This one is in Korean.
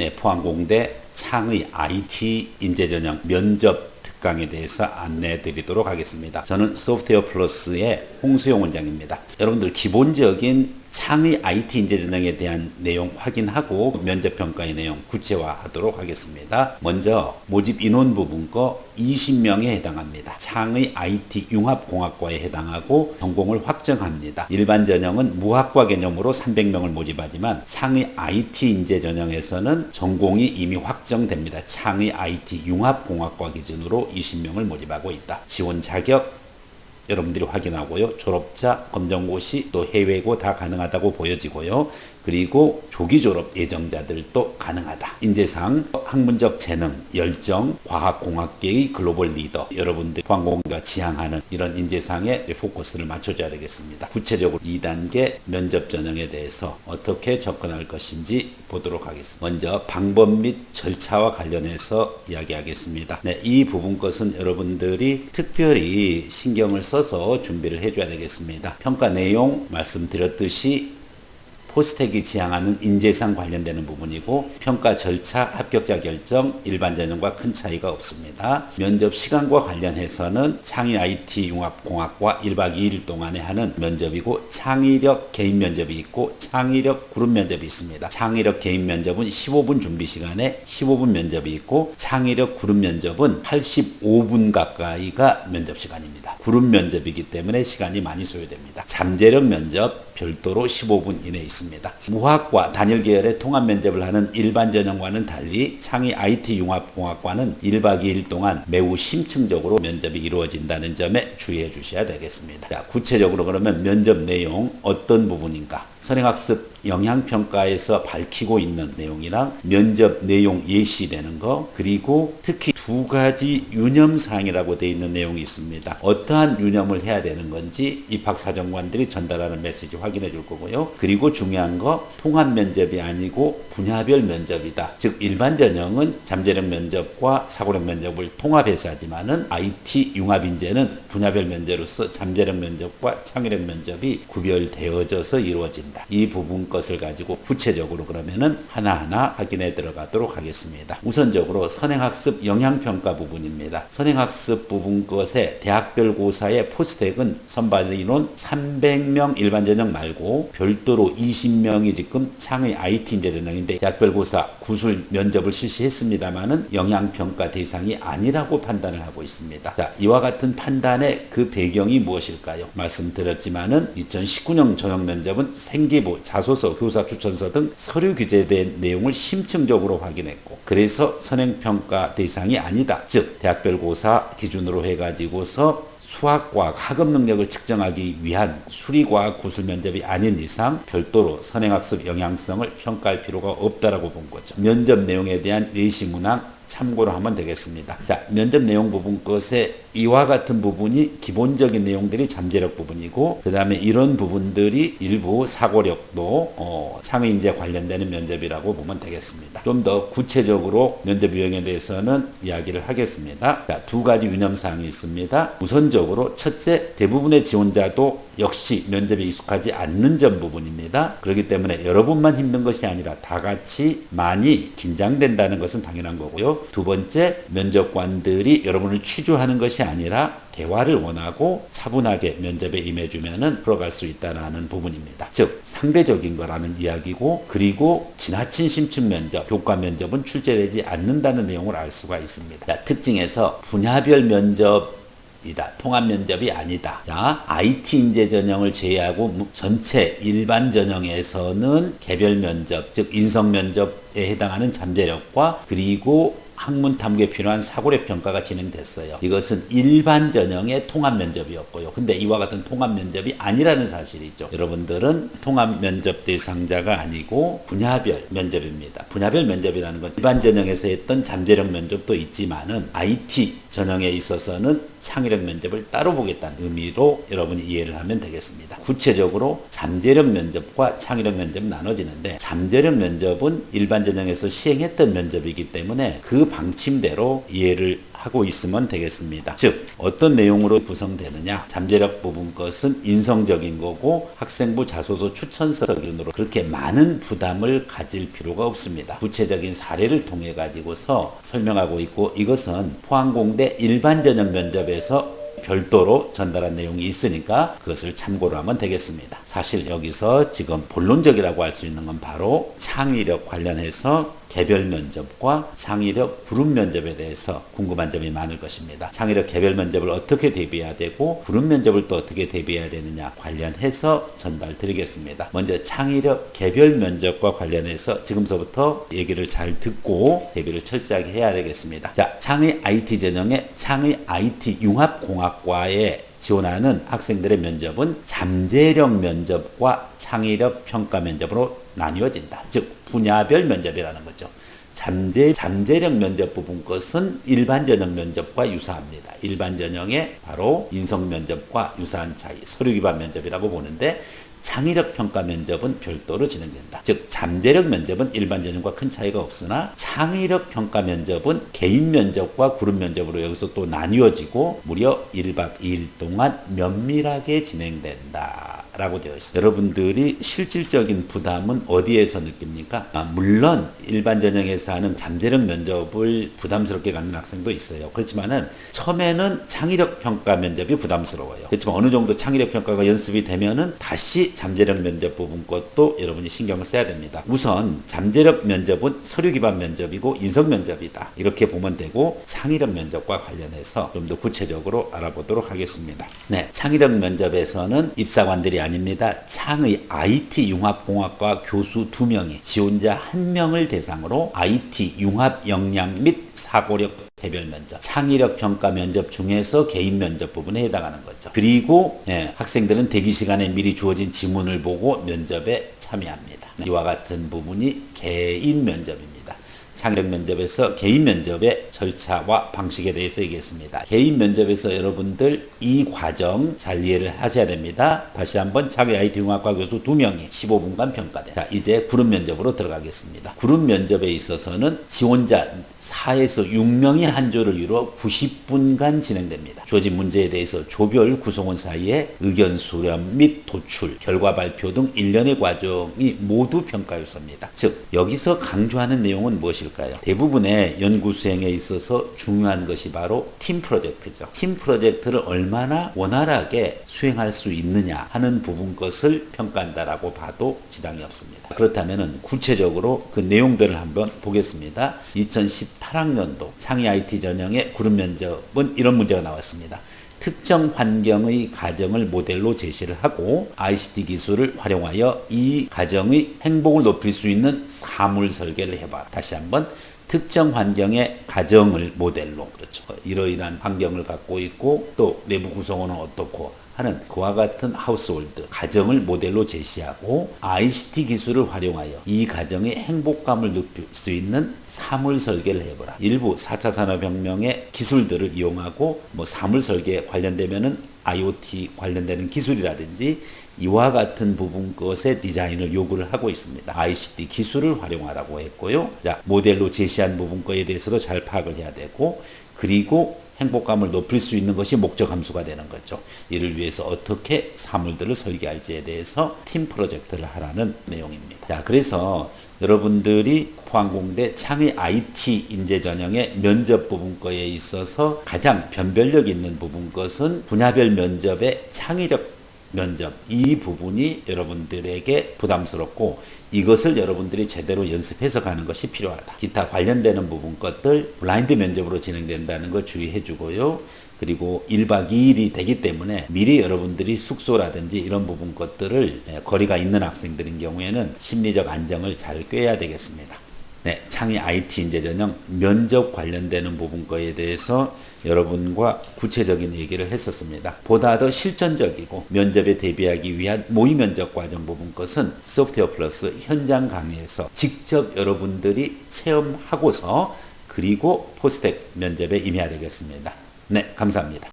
네, 포항공대 창의 IT 인재전형 면접 특강에 대해서 안내해 드리도록 하겠습니다. 저는 소프트웨어 플러스의 홍수용 원장입니다. 여러분들 기본적인 창의 IT 인재전형에 대한 내용 확인하고 면접평가의 내용 구체화하도록 하겠습니다. 먼저 모집 인원 부분 거 20명에 해당합니다. 창의 IT 융합공학과에 해당하고 전공을 확정합니다. 일반 전형은 무학과 개념으로 300명을 모집하지만 창의 IT 인재전형에서는 전공이 이미 확정됩니다. 창의 IT 융합공학과 기준으로 20명을 모집하고 있다. 지원 자격 여러분들이 확인하고요. 졸업자, 검정고시, 또 해외고 다 가능하다고 보여지고요. 그리고 조기 졸업 예정자들도 가능하다. 인재상 학문적 재능, 열정, 과학공학계의 글로벌 리더, 여러분들 포항공대가 지향하는 이런 인재상에 포커스를 맞춰줘야 되겠습니다. 구체적으로 2단계 면접 전형에 대해서 어떻게 접근할 것인지 보도록 하겠습니다. 먼저 방법 및 절차와 관련해서 이야기하겠습니다. 네, 이 부분 것은 여러분들이 특별히 신경을 써서 준비를 해줘야 되겠습니다. 평가 내용 말씀드렸듯이 포스텍이 지향하는 인재상 관련되는 부분이고 평가 절차, 합격자 결정, 일반 전형과 큰 차이가 없습니다. 면접 시간과 관련해서는 창의 IT 융합공학과 1박 2일 동안에 하는 면접이고 창의력 개인 면접이 있고 창의력 그룹 면접이 있습니다. 창의력 개인 면접은 15분 준비 시간에 15분 면접이 있고 창의력 그룹 면접은 85분 가까이가 면접 시간입니다. 그룹 면접이기 때문에 시간이 많이 소요됩니다. 잠재력 면접 별도로 15분 이내에 있습니다. 무학과 단일 계열의 통합 면접을 하는 일반 전형과는 달리 창의 IT 융합공학과는 1박 2일 동안 매우 심층적으로 면접이 이루어진다는 점에 주의해 주셔야 되겠습니다. 자, 구체적으로 그러면 면접 내용 어떤 부분인가? 선행학습 영향평가에서 밝히고 있는 내용이랑 면접 내용 예시되는 거, 그리고 특히 2가지 유념사항이라고 되어 있는 내용이 있습니다. 어떠한 유념을 해야 되는 건지 입학사정관들이 전달하는 메시지 확인해 줄 거고요. 그리고 중요한 거 통합 면접이 아니고 분야별 면접이다. 즉 일반 전형은 잠재력 면접과 사고력 면접을 통합해서 하지만은 IT 융합인재는 분야별 면접으로서 잠재력 면접과 창의력 면접이 구별되어져서 이루어진다. 이 부분 것을 가지고 구체적으로 그러면은 하나하나 확인해 들어가도록 하겠습니다. 우선적으로 선행학습 영향평가 부분입니다. 선행학습 부분 것에 대학별 고사의 포스텍은 선발 인원 300명 일반 전형 말고 별도로 20명이 지금 창의 IT 인재 전형인데 대학별 고사 구술 면접을 실시했습니다만은 영향평가 대상이 아니라고 판단을 하고 있습니다. 자, 이와 같은 판단의 그 배경이 무엇일까요? 말씀드렸지만은 2019년 전형 면접은 생기부, 자소서, 교사 추천서 등 서류 규제된 내용을 심층적으로 확인했고 그래서 선행평가 대상이 아니다. 즉 대학별 고사 기준으로 해가지고서 수학과학 학업 능력을 측정하기 위한 수리과학 구술 면접이 아닌 이상 별도로 선행학습 영향성을 평가할 필요가 없다라고 본 거죠. 면접 내용에 대한 예시 문항 참고로 하면 되겠습니다. 자, 면접 내용 부분 것에 이와 같은 부분이 기본적인 내용들이 잠재력 부분이고 그 다음에 이런 부분들이 일부 사고력도 창의인재 관련되는 면접이라고 보면 되겠습니다. 좀 더 구체적으로 면접 유형에 대해서는 이야기를 하겠습니다. 자, 2가지 유념사항이 있습니다. 우선적으로 첫째, 대부분의 지원자도 역시 면접에 익숙하지 않는 점 부분입니다. 그렇기 때문에 여러분만 힘든 것이 아니라 다 같이 많이 긴장된다는 것은 당연한 거고요. 두 번째, 면접관들이 여러분을 취조하는 것이 아니라 대화를 원하고 차분하게 면접에 임해주면은 풀어갈 수 있다는 부분입니다. 즉 상대적인 거라는 이야기고 그리고 지나친 심층 면접, 교과 면접은 출제되지 않는다는 내용을 알 수가 있습니다. 자, 특징에서 분야별 면접 이다. 통합 면접이 아니다. 자, IT 인재 전형을 제외하고 전체 일반 전형에서는 개별 면접, 즉 인성 면접에 해당하는 잠재력과 그리고 학문 탐구에 필요한 사고력 평가가 진행됐어요. 이것은 일반 전형의 통합 면접이었고요. 근데 이와 같은 통합 면접이 아니라는 사실이죠. 여러분들은 통합 면접 대상자가 아니고 분야별 면접입니다. 분야별 면접이라는 건 일반 전형에서 했던 잠재력 면접도 있지만은 IT 전형에 있어서는 창의력 면접을 따로 보겠다는 의미로 여러분이 이해를 하면 되겠습니다. 구체적으로 잠재력 면접과 창의력 면접은 나눠지는데 잠재력 면접은 일반 전형에서 시행했던 면접이기 때문에 그 방침대로 이해를 하고 있으면 되겠습니다. 즉 어떤 내용으로 구성되느냐, 잠재력 부분 것은 인성적인 거고 학생부 자소서 추천서 기준으로 그렇게 많은 부담을 가질 필요가 없습니다. 구체적인 사례를 통해 가지고서 설명하고 있고, 이것은 포항공대 일반 전형 면접에서 별도로 전달한 내용이 있으니까 그것을 참고로 하면 되겠습니다. 사실 여기서 지금 본론적이라고 할 수 있는 건 바로 창의력 관련해서 개별 면접과 창의력 그룹 면접에 대해서 궁금한 점이 많을 것입니다. 창의력 개별 면접을 어떻게 대비해야 되고 그룹 면접을 또 어떻게 대비해야 되느냐 관련해서 전달 드리겠습니다. 먼저 창의력 개별 면접과 관련해서 지금서부터 얘기를 잘 듣고 대비를 철저하게 해야 되겠습니다. 자, 창의 IT 전형의 창의 IT 융합공학과에 지원하는 학생들의 면접은 잠재력 면접과 창의력 평가 면접으로 나뉘어진다. 즉 분야별 면접이라는 거죠. 잠재력 면접 부분 것은 일반 전형 면접과 유사합니다. 일반 전형의 바로 인성 면접과 유사한 차이, 서류 기반 면접이라고 보는데, 창의력 평가 면접은 별도로 진행된다. 즉 잠재력 면접은 일반 전형과 큰 차이가 없으나 창의력 평가 면접은 개인 면접과 그룹 면접으로 여기서 또 나뉘어지고 무려 1박 2일 동안 면밀하게 진행된다 라고 되어 있습니다. 여러분들이 실질적인 부담은 어디에서 느낍니까? 물론 일반 전형에서 하는 잠재력 면접을 부담스럽게 갖는 학생도 있어요. 그렇지만은 처음에는 창의력 평가 면접이 부담스러워요. 그렇지만 어느 정도 창의력 평가가 연습이 되면은 다시 잠재력 면접 부분 것도 여러분이 신경을 써야 됩니다. 우선 잠재력 면접은 서류 기반 면접이고 인성 면접이다, 이렇게 보면 되고, 창의력 면접과 관련해서 좀 더 구체적으로 알아보도록 하겠습니다. 네, 창의력 면접에서는 입사관들이 아닙니다. 창의 IT 융합공학과 교수 2명이 지원자 1명을 대상으로 IT 융합 역량 및 사고력 개별 면접, 창의력 평가 면접 중에서 개인 면접 부분에 해당하는 거죠. 그리고 학생들은 대기 시간에 미리 주어진 지문을 보고 면접에 참여합니다. 이와 같은 부분이 개인 면접입니다. 창의력 면접에서 개인 면접의 절차와 방식에 대해서 얘기했습니다. 개인 면접에서 여러분들 이 과정 잘 이해를 하셔야 됩니다. 다시 한번 창의 IT 융합과 교수 2명이 15분간 평가돼. 자, 이제 그룹 면접으로 들어가겠습니다. 그룹 면접에 있어서는 지원자 4에서 6명이 한 조를 이루어 90분간 진행됩니다. 주어진 문제에 대해서 조별 구성원 사이에 의견 수렴 및 도출, 결과 발표 등 일련의 과정이 모두 평가 요소입니다. 즉 여기서 강조하는 내용은 무엇일까요? 대부분의 연구 수행에 있어서 중요한 것이 바로 팀 프로젝트죠. 팀 프로젝트를 얼마나 원활하게 수행할 수 있느냐 하는 부분 것을 평가한다라고 봐도 지장이 없습니다. 그렇다면 구체적으로 그 내용들을 한번 보겠습니다. 2018학년도 창의 IT 전형의 그룹 면접은 이런 문제가 나왔습니다. 특정 환경의 가정을 모델로 제시를 하고 ICT 기술을 활용하여 이 가정의 행복을 높일 수 있는 사물 설계를 해봐라. 다시 한번 특정 환경의 가정을 모델로, 그렇죠. 이러이러한 환경을 갖고 있고 또 내부 구성원은 어떻고 하는 그와 같은 하우스홀드, 가정을 모델로 제시하고 ICT 기술을 활용하여 이 가정의 행복감을 높일 수 있는 사물 설계를 해보라. 일부 4차 산업혁명의 기술들을 이용하고 사물 설계에 관련되면은 IoT 관련되는 기술이라든지 이와 같은 부분 것의 디자인을 요구를 하고 있습니다. ICT 기술을 활용하라고 했고요. 자, 모델로 제시한 부분 거에 대해서도 잘 파악을 해야 되고, 그리고 행복감을 높일 수 있는 것이 목적 함수가 되는 거죠. 이를 위해서 어떻게 사물들을 설계할지에 대해서 팀 프로젝트를 하라는 내용입니다. 자, 그래서 여러분들이 포항공대 창의 IT 인재 전형의 면접 부분 거에 있어서 가장 변별력 있는 부분 것은 분야별 면접의 창의력 면접, 이 부분이 여러분들에게 부담스럽고 이것을 여러분들이 제대로 연습해서 가는 것이 필요하다. 기타 관련되는 부분 것들 블라인드 면접으로 진행된다는 거 주의해 주고요. 그리고 1박 2일이 되기 때문에 미리 여러분들이 숙소라든지 이런 부분 것들을 거리가 있는 학생들인 경우에는 심리적 안정을 잘 꿰야 되겠습니다. 네, 창의 IT 인재 전형 면접 관련되는 부분 거에 대해서 여러분과 구체적인 얘기를 했었습니다. 보다 더 실전적이고 면접에 대비하기 위한 모의 면접 과정 부분 것은 소프트웨어 플러스 현장 강의에서 직접 여러분들이 체험하고서 그리고 포스텍 면접에 임해야 되겠습니다. 네, 감사합니다.